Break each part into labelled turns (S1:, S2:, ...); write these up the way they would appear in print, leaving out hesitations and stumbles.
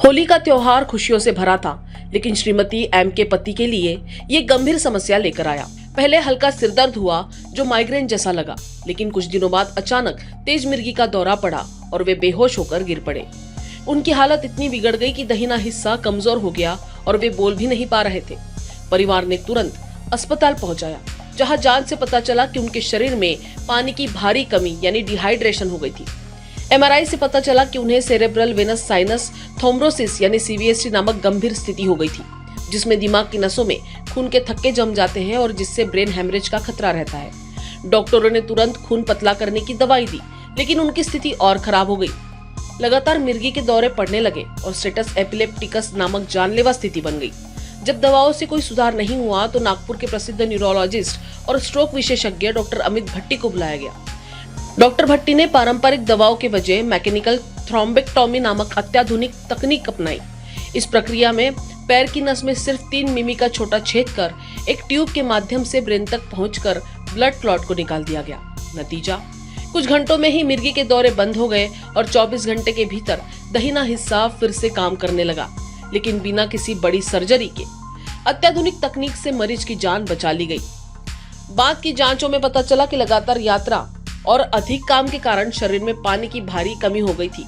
S1: होली का त्योहार खुशियों से भरा था, लेकिन श्रीमती एम के पति के लिए ये गंभीर समस्या लेकर आया। पहले हल्का सिरदर्द हुआ जो माइग्रेन जैसा लगा, लेकिन कुछ दिनों बाद अचानक तेज मिर्गी का दौरा पड़ा और वे बेहोश होकर गिर पड़े। उनकी हालत इतनी बिगड़ गई कि दाहिना हिस्सा कमजोर हो गया और वे बोल भी नहीं पा रहे थे। परिवार ने तुरंत अस्पताल पहुंचाया, जहां जांच से पता चला कि उनके शरीर में पानी की भारी कमी यानी डिहाइड्रेशन हो गई थी। एमआरआई से पता चला कि उन्हें सेरेब्रल वेनस साइनस थ्रोम्बोसिस यानी सीवीएसटी नामक गंभीर स्थिति हो गई थी, जिसमें दिमाग की नसों में खून के थक्के जम जाते हैं और जिससे ब्रेन हेमरेज का खतरा रहता है। डॉक्टरों ने तुरंत खून पतला करने की दवाई दी, लेकिन उनकी स्थिति और खराब हो गई। लगातार मिर्गी के दौरे पड़ने लगे और स्टेटस एपिलेप्टिकस नामक जानलेवा स्थिति बन गई। जब दवाओं से कोई सुधार नहीं हुआ तो नागपुर के प्रसिद्ध न्यूरोलॉजिस्ट और स्ट्रोक विशेषज्ञ डॉक्टर अमित भट्टी को बुलाया गया। डॉक्टर भट्टी ने पारंपरिक दवाओं के बजाय मैकेनिकल थ्रोम्बेक्टोमी नामक अत्याधुनिक तकनीक अपनाई। इस प्रक्रिया में पैर की नस में सिर्फ 3 मिमी का छोटा छेद कर एक ट्यूब के माध्यम से ब्रेन तक पहुंचकर ब्लड क्लॉट को निकाल दिया गया। नतीजा, कुछ घंटों में ही मिर्गी के दौरे बंद हो गए और 24 घंटे के भीतर दाहिना हिस्सा फिर से काम करने लगा, लेकिन बिना किसी बड़ी सर्जरी के। अत्याधुनिक तकनीक से मरीज की जान बचा ली गई। बाद की जांचों में पता चला कि लगातार यात्रा और अधिक काम के कारण शरीर में पानी की भारी कमी हो गई थी।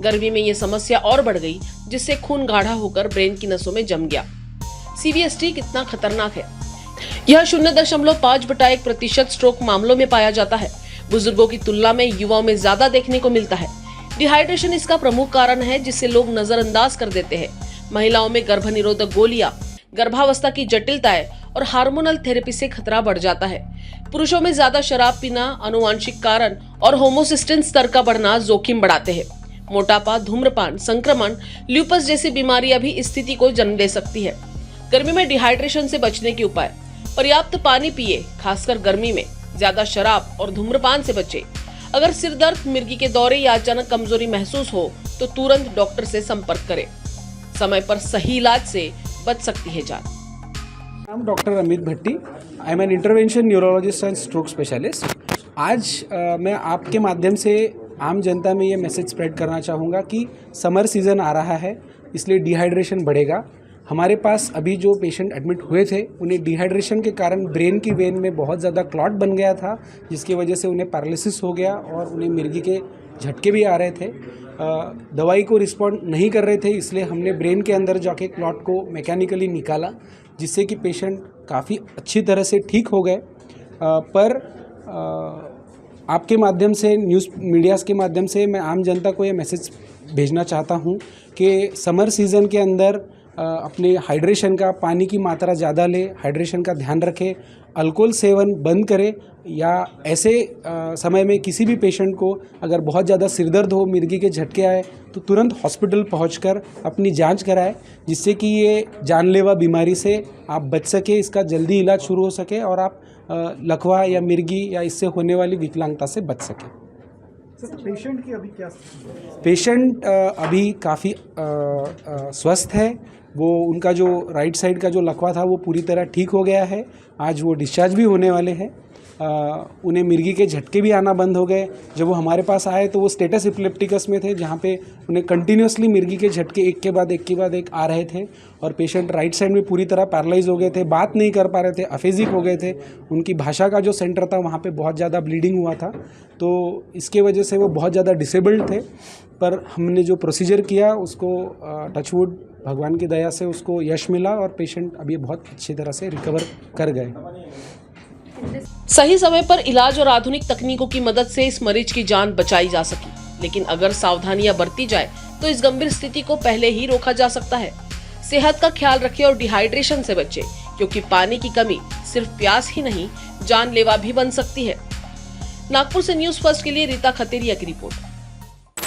S1: गर्मी में ये समस्या और बढ़ गई, जिससे खून गाढ़ा होकर ब्रेन की नसों में जम गया। सीवीएसटी कितना खतरनाक है? यह 0.5% स्ट्रोक मामलों में पाया जाता है। बुजुर्गों की तुलना में युवाओं में ज्यादा देखने को मिलता है। डिहाइड्रेशन इसका प्रमुख कारण है, जिसे लोग नजरअंदाज कर देते हैं। महिलाओं में गर्भनिरोधक गोलियां, गर्भावस्था की जटिलताएं और हार्मोनल थेरेपी से खतरा बढ़ जाता है। पुरुषों में ज्यादा शराब पीना, आनुवांशिक कारण और होमोसिस्टिन स्तर का बढ़ना जोखिम बढ़ाते हैं। मोटापा, धूम्रपान, संक्रमण, ल्यूपस जैसी बीमारियां भी इस स्थिति को जन्म दे सकती है। गर्मी में डिहाइड्रेशन से बचने के उपाय: पर्याप्त पानी पिए, खासकर गर्मी में। ज्यादा शराब और धूम्रपान से बचे। अगर सिर दर्द, मिर्गी के दौरे या अचानक कमजोरी महसूस हो तो तुरंत डॉक्टर से संपर्क करें। समय पर सही इलाज से बच सकती है जान।
S2: नाम doctor Amit Bhatti. I am an intervention neurologist and stroke specialist. आज मैं आपके माध्यम से आम जनता में ये मैसेज स्प्रेड करना चाहूँगा कि समर सीज़न आ रहा है, इसलिए डिहाइड्रेशन बढ़ेगा। हमारे पास अभी जो पेशेंट एडमिट हुए थे, उन्हें डिहाइड्रेशन के कारण ब्रेन की वेन में बहुत ज़्यादा क्लॉट बन गया था, जिसकी वजह से उन्हें पैरालिसिस हो गया और उन्हें मिर्गी के झटके भी आ रहे थे। दवाई को रिस्पॉन्ड नहीं कर रहे थे, इसलिए हमने ब्रेन के अंदर जाके क्लॉट को मैकेनिकली निकाला, जिससे कि पेशेंट काफ़ी अच्छी तरह से ठीक हो गए। पर आपके माध्यम से, न्यूज़ मीडियाज़ के माध्यम से मैं आम जनता को ये मैसेज भेजना चाहता हूँ कि समर सीज़न के अंदर अपने हाइड्रेशन का, पानी की मात्रा ज़्यादा ले, हाइड्रेशन का ध्यान रखें, अल्कोहल सेवन बंद करें, या ऐसे समय में किसी भी पेशेंट को अगर बहुत ज़्यादा सिरदर्द हो, मिर्गी के झटके आए, तो तुरंत हॉस्पिटल पहुंचकर अपनी जांच कराएं, जिससे कि ये जानलेवा बीमारी से आप बच सके, इसका जल्दी इलाज शुरू हो सके और आप लकवा या मिर्गी या इससे होने वाली विकलांगता से बच सकें।
S3: पेशेंट की अभी क्या स्थिति है?
S2: पेशेंट अभी काफ़ी स्वस्थ है। वो उनका जो राइट साइड का जो लकवा था वो पूरी तरह ठीक हो गया है। आज वो डिस्चार्ज भी होने वाले हैं। उन्हें मिर्गी के झटके भी आना बंद हो गए। जब वो हमारे पास आए तो वो स्टेटस एपिलेप्टिकस में थे, जहाँ पे उन्हें कंटिन्यूसली मिर्गी के झटके एक के बाद एक आ रहे थे और पेशेंट राइट साइड में पूरी तरह पैरालाइज हो गए थे, बात नहीं कर पा रहे थे, अफेजिक हो गए थे। उनकी भाषा का जो सेंटर था वहाँ पे बहुत ज़्यादा ब्लीडिंग हुआ था, तो इसके वजह से वो बहुत ज़्यादा डिसेबल्ड थे। पर हमने जो प्रोसीजर किया उसको टचवुड भगवान की दया से उसको यश मिला और पेशेंट अभी बहुत अच्छी तरह से रिकवर कर गए।
S1: सही समय पर इलाज और आधुनिक तकनीकों की मदद से इस मरीज की जान बचाई जा सकी, लेकिन अगर सावधानियां बरती जाए तो इस गंभीर स्थिति को पहले ही रोका जा सकता है। सेहत का ख्याल रखें और डिहाइड्रेशन से बचें, क्योंकि पानी की कमी सिर्फ प्यास ही नहीं, जानलेवा भी बन सकती है। नागपुर से न्यूज़ फर्स्ट के लिए रीता खतेरिया की रिपोर्ट।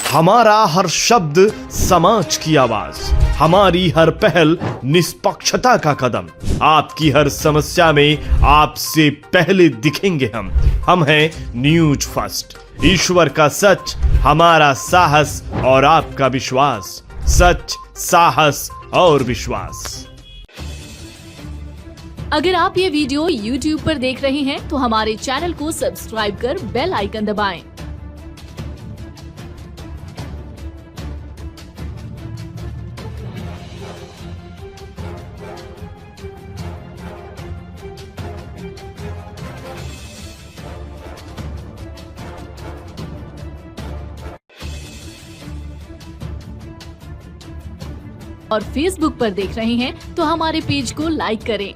S4: हमारा हर शब्द समाज की आवाज, हमारी हर पहल निष्पक्षता का कदम। आपकी हर समस्या में आपसे पहले दिखेंगे हम हैं न्यूज फर्स्ट। ईश्वर का सच, हमारा साहस और आपका विश्वास। सच, साहस और विश्वास।
S5: अगर आप ये वीडियो YouTube पर देख रहे हैं तो हमारे चैनल को सब्सक्राइब कर बेल आइकन दबाएं। और फेसबुक पर देख रहे हैं तो हमारे पेज को लाइक करें